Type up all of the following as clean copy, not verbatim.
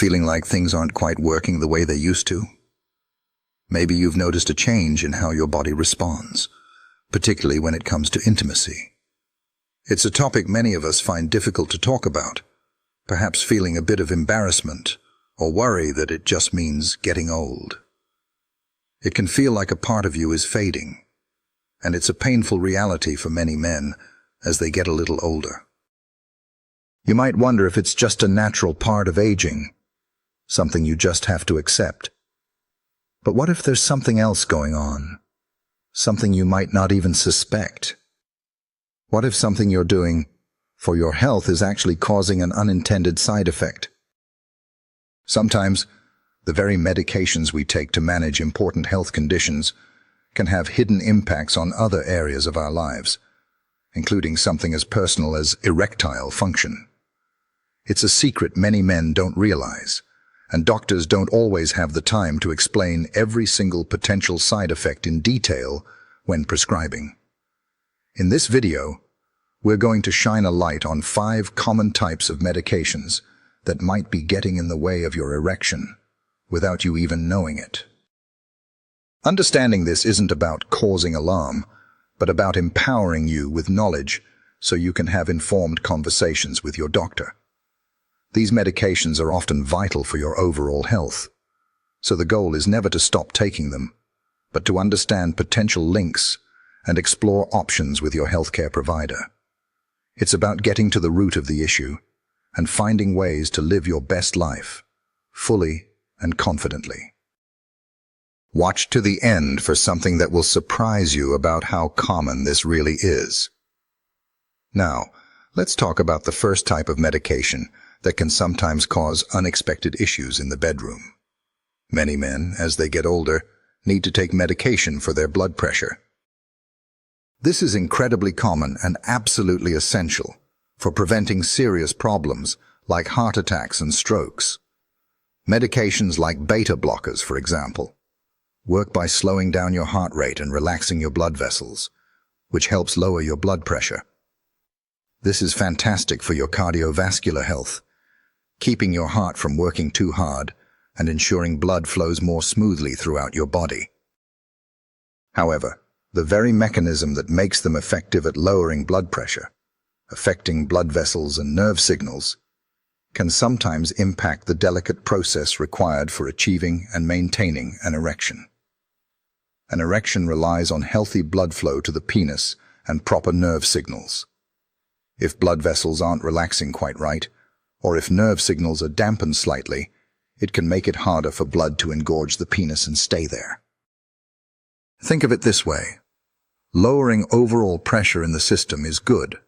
Feeling like things aren't quite working the way they used to? Maybe you've noticed a change in how your body responds, particularly when it comes to intimacy. It's a topic many of us find difficult to talk about, perhaps feeling a bit of embarrassment or worry that it just means getting old. It can feel like a part of you is fading, and it's a painful reality for many men as they get a little older. You might wonder if it's just a natural part of aging, something you just have to accept. But what if there's something else going on? Something you might not even suspect? What if something you're doing for your health is actually causing an unintended side effect? Sometimes, the very medications we take to manage important health conditions can have hidden impacts on other areas of our lives, including something as personal as erectile function. It's a secret many men don't realize, and doctors don't always have the time to explain every single potential side effect in detail when prescribing. In this video, we're going to shine a light on 5 common types of medications that might be getting in the way of your erection without you even knowing it. Understanding this isn't about causing alarm, but about empowering you with knowledge so you can have informed conversations with your doctor. These medications are often vital for your overall health, so the goal is never to stop taking them, but to understand potential links and explore options with your healthcare provider. It's about getting to the root of the issue and finding ways to live your best life, fully and confidently. Watch to the end for something that will surprise you about how common this really is. Now, let's talk about the first type of medication that can sometimes cause unexpected issues in the bedroom. Many men, as they get older, need to take medication for their blood pressure. This is incredibly common and absolutely essential for preventing serious problems like heart attacks and strokes. Medications like beta blockers, for example, work by slowing down your heart rate and relaxing your blood vessels, which helps lower your blood pressure. This is fantastic for your cardiovascular health, keeping your heart from working too hard and ensuring blood flows more smoothly throughout your body. However, the very mechanism that makes them effective at lowering blood pressure, affecting blood vessels and nerve signals, can sometimes impact the delicate process required for achieving and maintaining an erection. An erection relies on healthy blood flow to the penis and proper nerve signals. If blood vessels aren't relaxing quite right, or if nerve signals are dampened slightly, it can make it harder for blood to engorge the penis and stay there. Think of it this way. Lowering overall pressure in the system is good,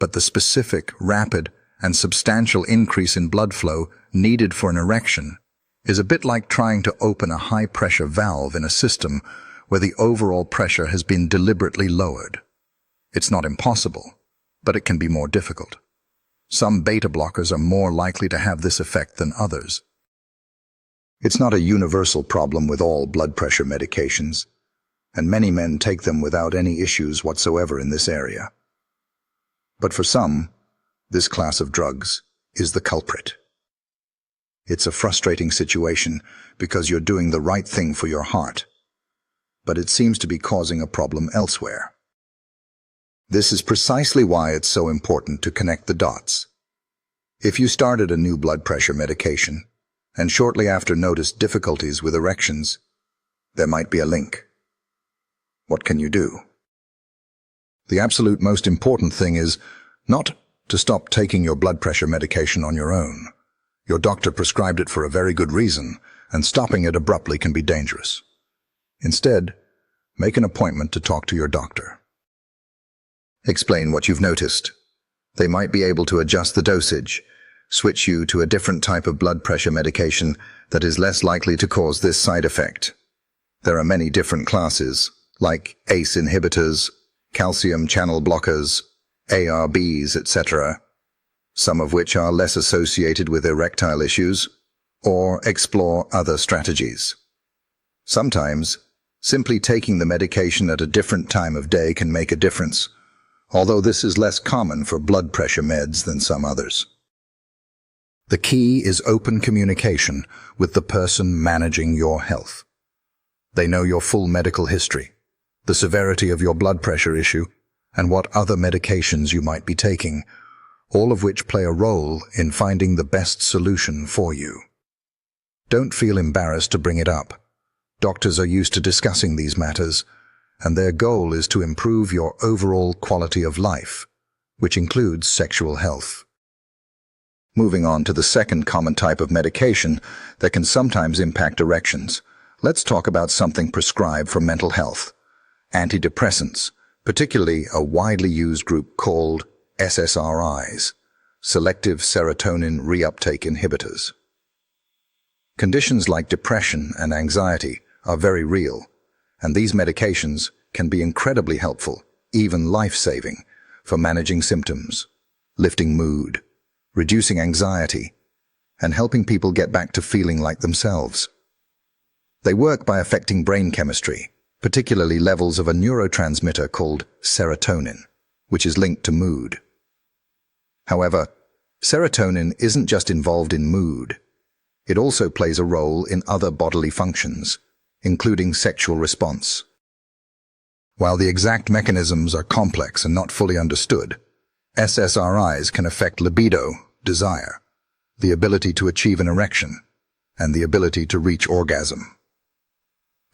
but the specific, rapid, and substantial increase in blood flow needed for an erection is a bit like trying to open a high-pressure valve in a system where the overall pressure has been deliberately lowered. It's not impossible, but it can be more difficult. Some beta blockers are more likely to have this effect than others. It's not a universal problem with all blood pressure medications, and many men take them without any issues whatsoever in this area. But for some, this class of drugs is the culprit. It's a frustrating situation because you're doing the right thing for your heart, but it seems to be causing a problem elsewhere. This is precisely why it's so important to connect the dots. If you started a new blood pressure medication and shortly after noticed difficulties with erections, there might be a link. What can you do? The absolute most important thing is not to stop taking your blood pressure medication on your own. Your doctor prescribed it for a very good reason, and stopping it abruptly can be dangerous. Instead, make an appointment to talk to your doctor. Explain what you've noticed. They might be able to adjust the dosage, switch you to a different type of blood pressure medication that is less likely to cause this side effect. There are many different classes, like ACE inhibitors, calcium channel blockers, ARBs, etc., some of which are less associated with erectile issues, or explore other strategies. Sometimes, simply taking the medication at a different time of day can make a difference, although this is less common for blood pressure meds than some others. The key is open communication with the person managing your health. They know your full medical history, the severity of your blood pressure issue, and what other medications you might be taking, all of which play a role in finding the best solution for you. Don't feel embarrassed to bring it up. Doctors are used to discussing these matters, and their goal is to improve your overall quality of life, which includes sexual health. Moving on to the second common type of medication that can sometimes impact erections, let's talk about something prescribed for mental health: antidepressants, particularly a widely used group called SSRIs, selective serotonin reuptake inhibitors. Conditions like depression and anxiety are very real, and these medications can be incredibly helpful, even life-saving, for managing symptoms, lifting mood, reducing anxiety, and helping people get back to feeling like themselves. They work by affecting brain chemistry, particularly levels of a neurotransmitter called serotonin, which is linked to mood. However, serotonin isn't just involved in mood. It also plays a role in other bodily functions, including sexual response. While the exact mechanisms are complex and not fully understood, SSRIs can affect libido, desire, the ability to achieve an erection, and the ability to reach orgasm.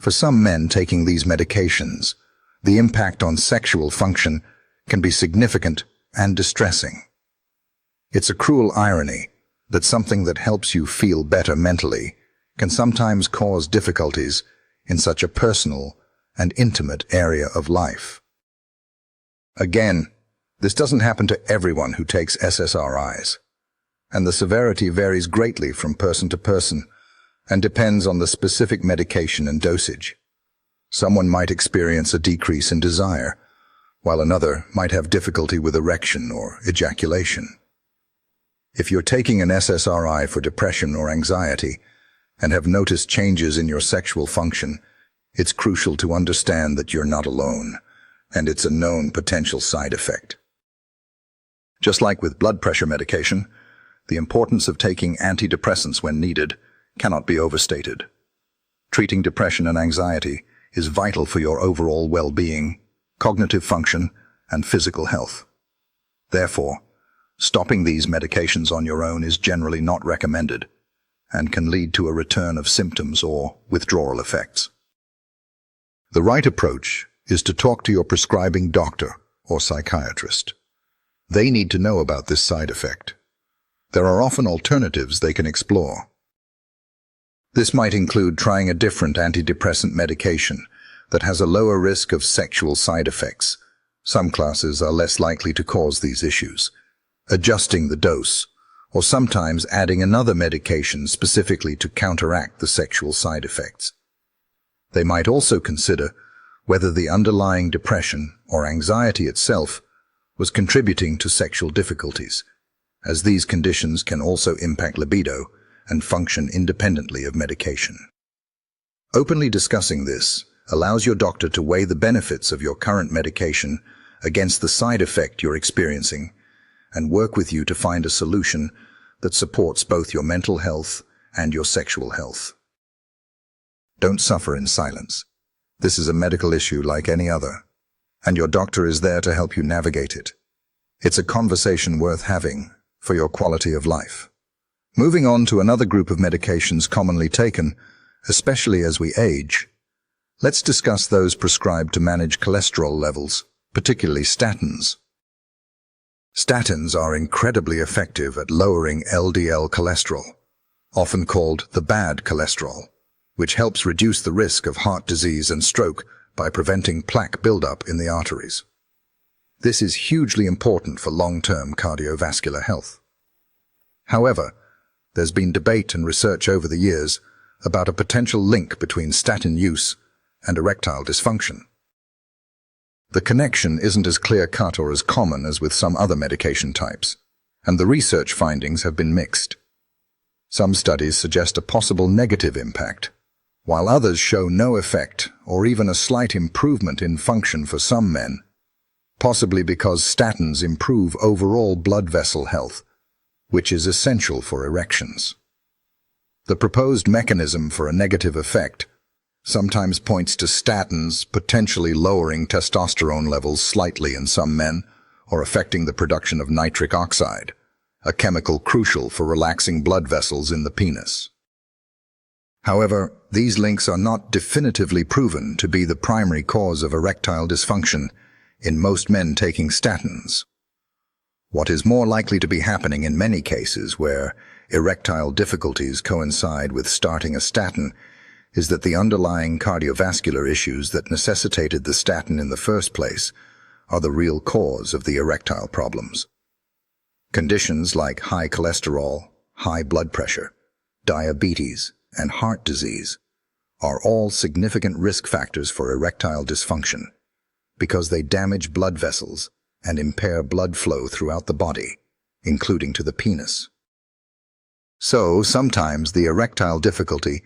For some men taking these medications, the impact on sexual function can be significant and distressing. It's a cruel irony that something that helps you feel better mentally can sometimes cause difficulties in such a personal and intimate area of life. Again, this doesn't happen to everyone who takes SSRIs, and the severity varies greatly from person to person and depends on the specific medication and dosage. Someone might experience a decrease in desire, while another might have difficulty with erection or ejaculation. If you're taking an SSRI for depression or anxiety and have noticed changes in your sexual function, it's crucial to understand that you're not alone, and it's a known potential side effect. Just like with blood pressure medication, the importance of taking antidepressants when needed cannot be overstated. Treating depression and anxiety is vital for your overall well-being, cognitive function, and physical health. Therefore, stopping these medications on your own is generally not recommended and can lead to a return of symptoms or withdrawal effects. The right approach is to talk to your prescribing doctor or psychiatrist. They need to know about this side effect. There are often alternatives they can explore. This might include trying a different antidepressant medication that has a lower risk of sexual side effects. Some classes are less likely to cause these issues, adjusting the dose, or sometimes adding another medication specifically to counteract the sexual side effects. They might also consider whether the underlying depression or anxiety itself was contributing to sexual difficulties, as these conditions can also impact libido and function independently of medication. Openly discussing this allows your doctor to weigh the benefits of your current medication against the side effect you're experiencing and work with you to find a solution that supports both your mental health and your sexual health. Don't suffer in silence. This is a medical issue like any other, and your doctor is there to help you navigate it. It's a conversation worth having for your quality of life. Moving on to another group of medications commonly taken, especially as we age, let's discuss those prescribed to manage cholesterol levels, particularly statins. Statins are incredibly effective at lowering LDL cholesterol, often called the bad cholesterol, which helps reduce the risk of heart disease and stroke by preventing plaque buildup in the arteries. This is hugely important for long-term cardiovascular health. However, there's been debate and research over the years about a potential link between statin use and erectile dysfunction. The connection isn't as clear-cut or as common as with some other medication types, and the research findings have been mixed. Some studies suggest a possible negative impact, while others show no effect or even a slight improvement in function for some men, possibly because statins improve overall blood vessel health, which is essential for erections. The proposed mechanism for a negative effect sometimes points to statins potentially lowering testosterone levels slightly in some men or affecting the production of nitric oxide, a chemical crucial for relaxing blood vessels in the penis. However, these links are not definitively proven to be the primary cause of erectile dysfunction in most men taking statins. What is more likely to be happening in many cases where erectile difficulties coincide with starting a statin is that the underlying cardiovascular issues that necessitated the statin in the first place are the real cause of the erectile problems. Conditions like high cholesterol, high blood pressure, diabetes, and heart disease are all significant risk factors for erectile dysfunction because they damage blood vessels and impair blood flow throughout the body, including to the penis. So, sometimes the erectile difficulty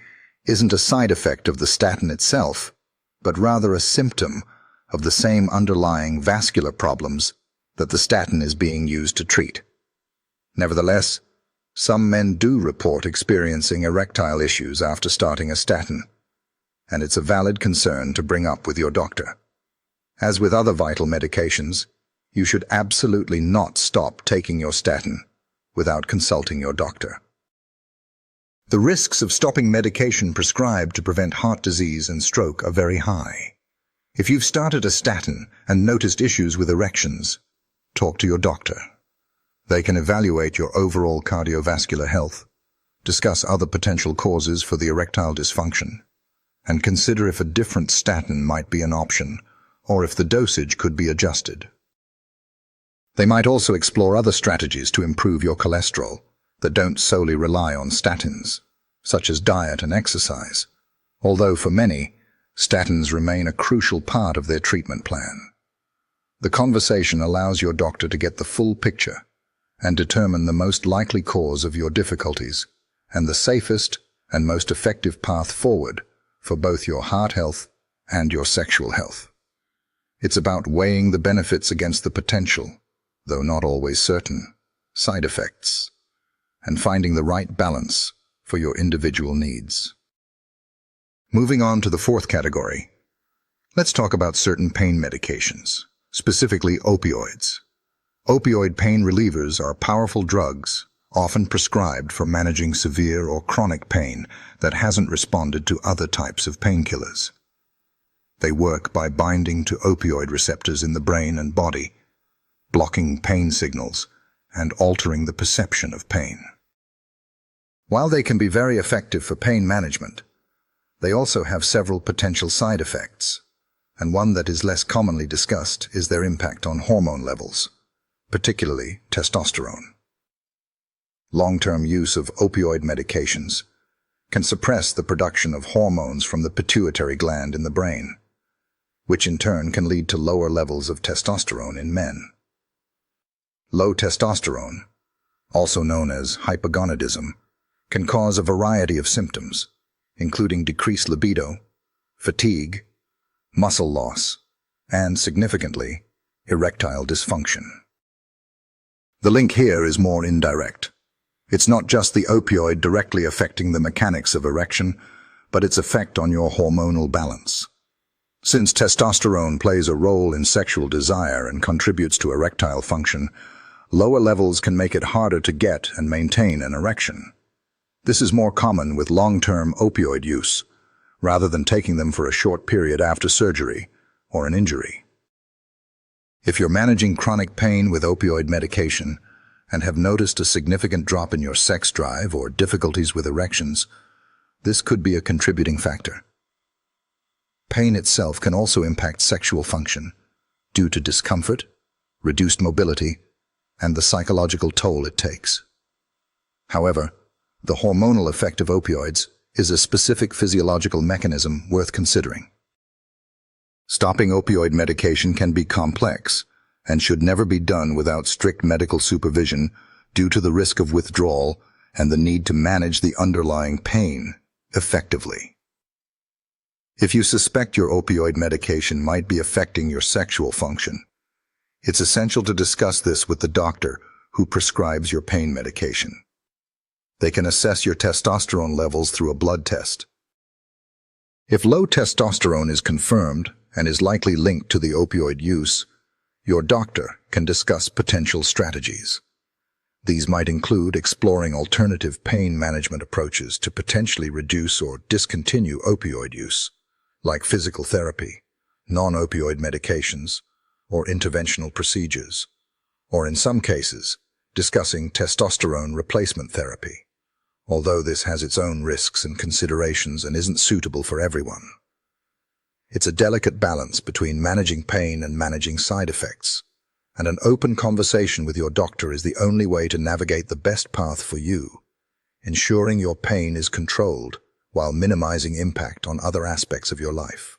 isn't a side effect of the statin itself, but rather a symptom of the same underlying vascular problems that the statin is being used to treat. Nevertheless, some men do report experiencing erectile issues after starting a statin, and it's a valid concern to bring up with your doctor. As with other vital medications, you should absolutely not stop taking your statin without consulting your doctor. The risks of stopping medication prescribed to prevent heart disease and stroke are very high. If you've started a statin and noticed issues with erections, talk to your doctor. They can evaluate your overall cardiovascular health, discuss other potential causes for the erectile dysfunction, and consider if a different statin might be an option or if the dosage could be adjusted. They might also explore other strategies to improve your cholesterol that don't solely rely on statins, such as diet and exercise, although for many, statins remain a crucial part of their treatment plan. The conversation allows your doctor to get the full picture and determine the most likely cause of your difficulties and the safest and most effective path forward for both your heart health and your sexual health. It's about weighing the benefits against the potential, though not always certain, side effects, and finding the right balance for your individual needs. Moving on to the fourth category, let's talk about certain pain medications, specifically opioids. Opioid pain relievers are powerful drugs, often prescribed for managing severe or chronic pain that hasn't responded to other types of painkillers. They work by binding to opioid receptors in the brain and body, blocking pain signals and altering the perception of pain. While they can be very effective for pain management, they also have several potential side effects, and one that is less commonly discussed is their impact on hormone levels, particularly testosterone. Long-term use of opioid medications can suppress the production of hormones from the pituitary gland in the brain, which in turn can lead to lower levels of testosterone in men. Low testosterone, also known as hypogonadism, can cause a variety of symptoms, including decreased libido, fatigue, muscle loss, and, significantly, erectile dysfunction. The link here is more indirect. It's not just the opioid directly affecting the mechanics of erection, but its effect on your hormonal balance. Since testosterone plays a role in sexual desire and contributes to erectile function, lower levels can make it harder to get and maintain an erection. This is more common with long-term opioid use, rather than taking them for a short period after surgery or an injury. If you're managing chronic pain with opioid medication and have noticed a significant drop in your sex drive or difficulties with erections, this could be a contributing factor. Pain itself can also impact sexual function due to discomfort, reduced mobility, and the psychological toll it takes. However, the hormonal effect of opioids is a specific physiological mechanism worth considering. Stopping opioid medication can be complex and should never be done without strict medical supervision due to the risk of withdrawal and the need to manage the underlying pain effectively. If you suspect your opioid medication might be affecting your sexual function, it's essential to discuss this with the doctor who prescribes your pain medication. They can assess your testosterone levels through a blood test. If low testosterone is confirmed and is likely linked to the opioid use, your doctor can discuss potential strategies. These might include exploring alternative pain management approaches to potentially reduce or discontinue opioid use, like physical therapy, non-opioid medications, or interventional procedures, or in some cases, discussing testosterone replacement therapy, although this has its own risks and considerations and isn't suitable for everyone. It's a delicate balance between managing pain and managing side effects, and an open conversation with your doctor is the only way to navigate the best path for you, ensuring your pain is controlled while minimizing impact on other aspects of your life.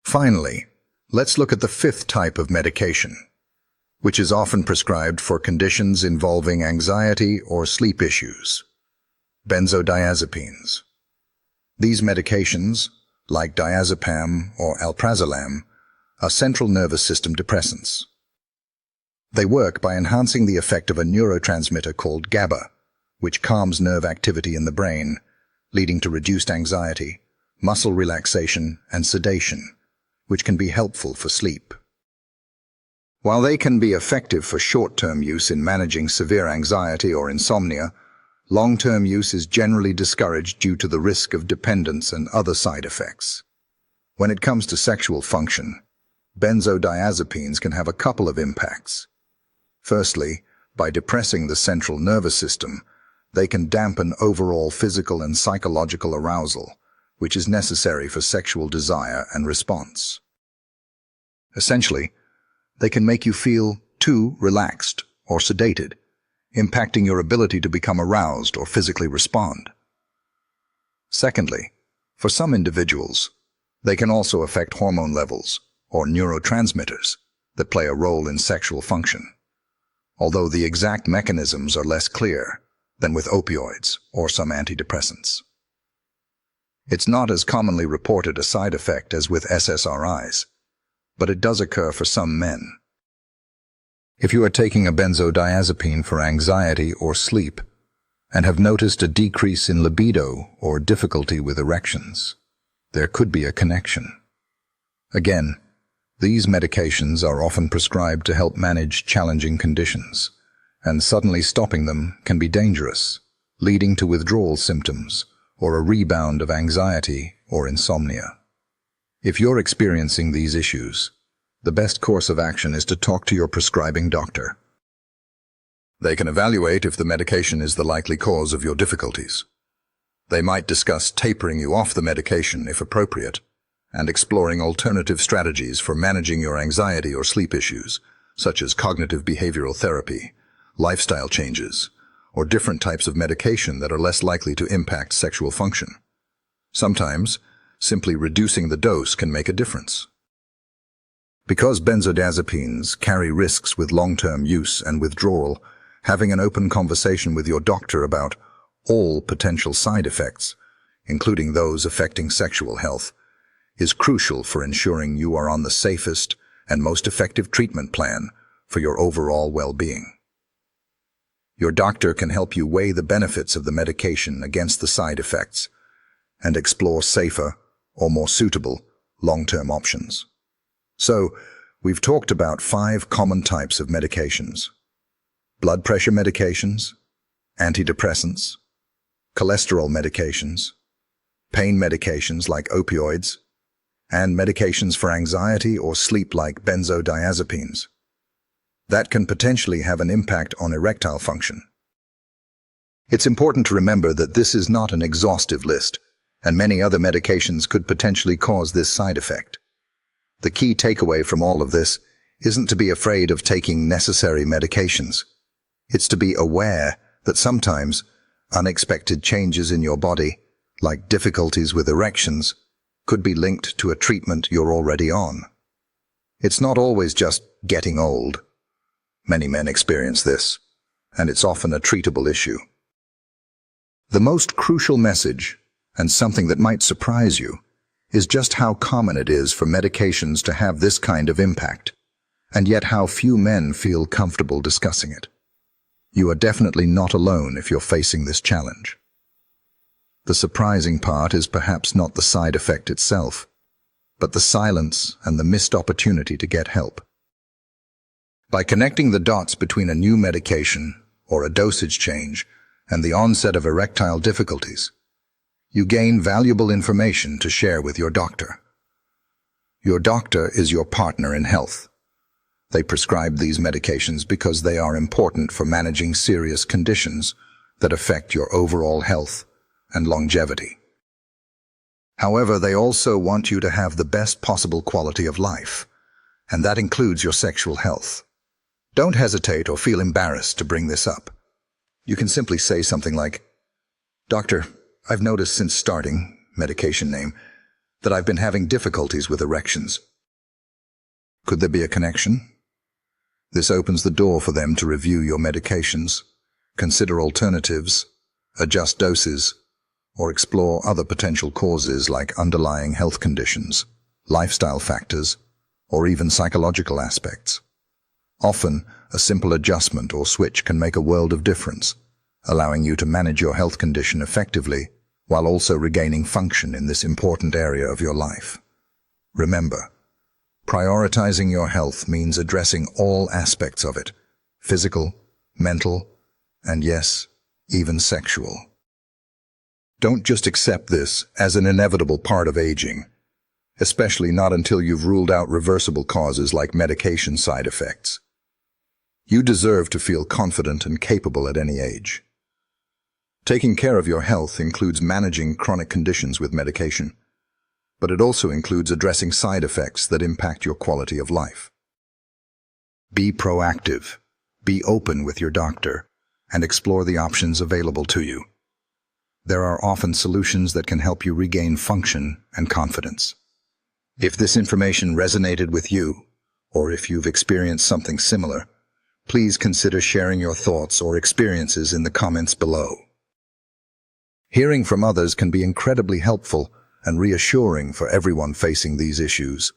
Finally, let's look at the fifth type of medication, which is often prescribed for conditions involving anxiety or sleep issues: benzodiazepines. These medications, like diazepam or alprazolam, are central nervous system depressants. They work by enhancing the effect of a neurotransmitter called GABA, which calms nerve activity in the brain, leading to reduced anxiety, muscle relaxation, and sedation, which can be helpful for sleep. While they can be effective for short-term use in managing severe anxiety or insomnia, long-term use is generally discouraged due to the risk of dependence and other side effects. When it comes to sexual function, benzodiazepines can have a couple of impacts. Firstly, by depressing the central nervous system, they can dampen overall physical and psychological arousal, which is necessary for sexual desire and response. Essentially, they can make you feel too relaxed or sedated, impacting your ability to become aroused or physically respond. Secondly, for some individuals, they can also affect hormone levels or neurotransmitters that play a role in sexual function, although the exact mechanisms are less clear than with opioids or some antidepressants. It's not as commonly reported a side effect as with SSRIs, but it does occur for some men. If you are taking a benzodiazepine for anxiety or sleep and have noticed a decrease in libido or difficulty with erections, there could be a connection. Again, these medications are often prescribed to help manage challenging conditions, and suddenly stopping them can be dangerous, leading to withdrawal symptoms or a rebound of anxiety or insomnia. If you're experiencing these issues, the best course of action is to talk to your prescribing doctor. They can evaluate if the medication is the likely cause of your difficulties. They might discuss tapering you off the medication if appropriate, and exploring alternative strategies for managing your anxiety or sleep issues, such as cognitive behavioral therapy, lifestyle changes, or different types of medication that are less likely to impact sexual function. Sometimes, simply reducing the dose can make a difference. Because benzodiazepines carry risks with long-term use and withdrawal, having an open conversation with your doctor about all potential side effects, including those affecting sexual health, is crucial for ensuring you are on the safest and most effective treatment plan for your overall well-being. Your doctor can help you weigh the benefits of the medication against the side effects and explore safer or more suitable long-term options. So, we've talked about 5 common types of medications: blood pressure medications, antidepressants, cholesterol medications, pain medications like opioids, and medications for anxiety or sleep like benzodiazepines. That can potentially have an impact on erectile function. It's important to remember that this is not an exhaustive list, and many other medications could potentially cause this side effect. The key takeaway from all of this isn't to be afraid of taking necessary medications. It's to be aware that sometimes unexpected changes in your body, like difficulties with erections, could be linked to a treatment you're already on. It's not always just getting old. Many men experience this, and it's often a treatable issue. The most crucial message, and something that might surprise you, is just how common it is for medications to have this kind of impact, and yet how few men feel comfortable discussing it. You are definitely not alone if you're facing this challenge. The surprising part is perhaps not the side effect itself, but the silence and the missed opportunity to get help. By connecting the dots between a new medication or a dosage change and the onset of erectile difficulties, you gain valuable information to share with your doctor. Your doctor is your partner in health. They prescribe these medications because they are important for managing serious conditions that affect your overall health and longevity. However, they also want you to have the best possible quality of life, and that includes your sexual health. Don't hesitate or feel embarrassed to bring this up. You can simply say something like, "Doctor, I've noticed since starting, medication name, that I've been having difficulties with erections. Could there be a connection?" This opens the door for them to review your medications, consider alternatives, adjust doses, or explore other potential causes like underlying health conditions, lifestyle factors, or even psychological aspects. Often, a simple adjustment or switch can make a world of difference, allowing you to manage your health condition effectively while also regaining function in this important area of your life. Remember, prioritizing your health means addressing all aspects of it, physical, mental, and yes, even sexual. Don't just accept this as an inevitable part of aging, especially not until you've ruled out reversible causes like medication side effects. You deserve to feel confident and capable at any age. Taking care of your health includes managing chronic conditions with medication, but it also includes addressing side effects that impact your quality of life. Be proactive, be open with your doctor, and explore the options available to you. There are often solutions that can help you regain function and confidence. If this information resonated with you, or if you've experienced something similar, please consider sharing your thoughts or experiences in the comments below. Hearing from others can be incredibly helpful and reassuring for everyone facing these issues.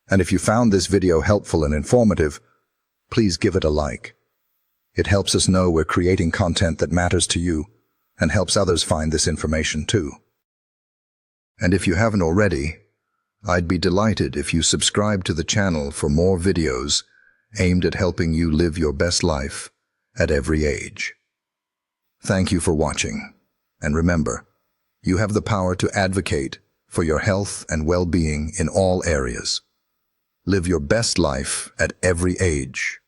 And if you found this video helpful and informative, please give it a like. It helps us know we're creating content that matters to you and helps others find this information too. And if you haven't already, I'd be delighted if you subscribe to the channel for more videos aimed at helping you live your best life at every age. Thank you for watching, and remember, you have the power to advocate for your health and well-being in all areas. Live your best life at every age.